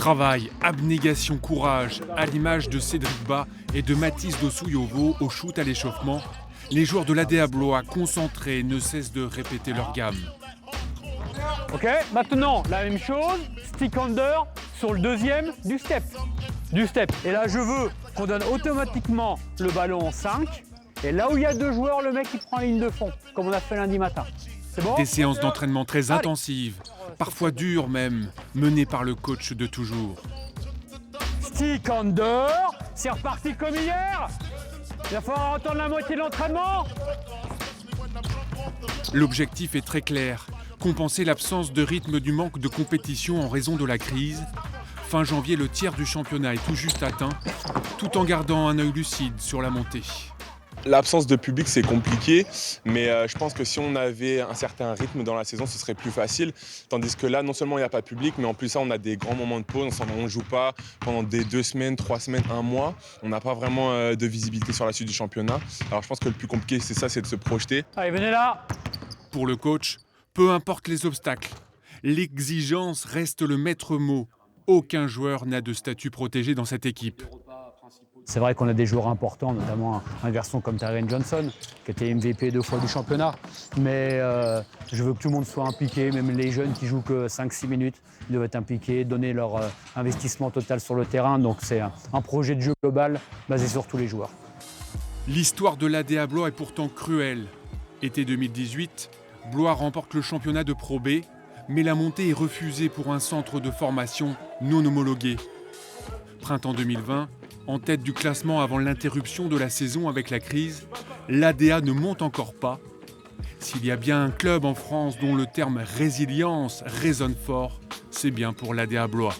Travail, abnégation, courage, à l'image de Cédric Bas et de Mathis Dosouyovo au shoot à l'échauffement, les joueurs de l'ADA Blois concentrés ne cessent de répéter leur gamme. Ok, maintenant la même chose, stick under sur le deuxième du step. Et là je veux qu'on donne automatiquement le ballon en 5. Et là où il y a 2 joueurs, le mec il prend la ligne de fond, comme on a fait lundi matin. C'est bon ? Des séances d'entraînement très intensives, parfois dures même, menées par le coach de toujours. Stick under, c'est reparti comme hier. Il va falloir entendre la moitié de l'entraînement. L'objectif est très clair, compenser l'absence de rythme du manque de compétition en raison de la crise. Fin janvier, le tiers du championnat est tout juste atteint, tout en gardant un œil lucide sur la montée. L'absence de public, c'est compliqué, mais je pense que si on avait un certain rythme dans la saison, ce serait plus facile. Tandis que là, non seulement il n'y a pas de public, mais en plus ça, on a des grands moments de pause. On ne joue pas pendant des 2 semaines, 3 semaines, 1 mois. On n'a pas vraiment de visibilité sur la suite du championnat. Alors je pense que le plus compliqué, c'est ça, c'est de se projeter. Allez, venez là. Pour le coach, peu importe les obstacles, l'exigence reste le maître mot. Aucun joueur n'a de statut protégé dans cette équipe. C'est vrai qu'on a des joueurs importants, notamment un garçon comme Tyrion Johnson, qui était MVP 2 fois du championnat. Mais je veux que tout le monde soit impliqué, même les jeunes qui jouent que 5-6 minutes, ils doivent être impliqués, donner leur investissement total sur le terrain. Donc c'est un projet de jeu global basé sur tous les joueurs. L'histoire de l'ADA Blois est pourtant cruelle. Été 2018, Blois remporte le championnat de Pro B, mais la montée est refusée pour un centre de formation non homologué. Printemps 2020, en tête du classement avant l'interruption de la saison avec la crise, l'ADA ne monte encore pas. S'il y a bien un club en France dont le terme résilience résonne fort, c'est bien pour l'ADA Blois.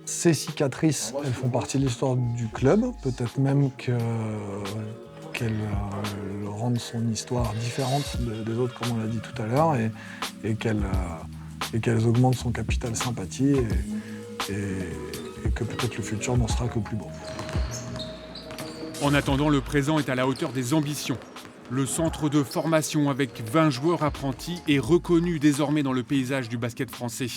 Ces cicatrices, elles font partie de l'histoire du club, peut-être même qu'elles rendent son histoire différente des autres, comme on l'a dit tout à l'heure, et qu'elles augmentent son capital sympathie et que peut-être le futur n'en sera que plus beau. En attendant, le présent est à la hauteur des ambitions. Le centre de formation avec 20 joueurs apprentis est reconnu désormais dans le paysage du basket français.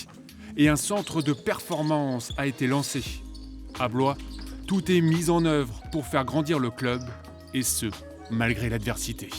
Et un centre de performance a été lancé. À Blois, tout est mis en œuvre pour faire grandir le club, et ce, malgré l'adversité.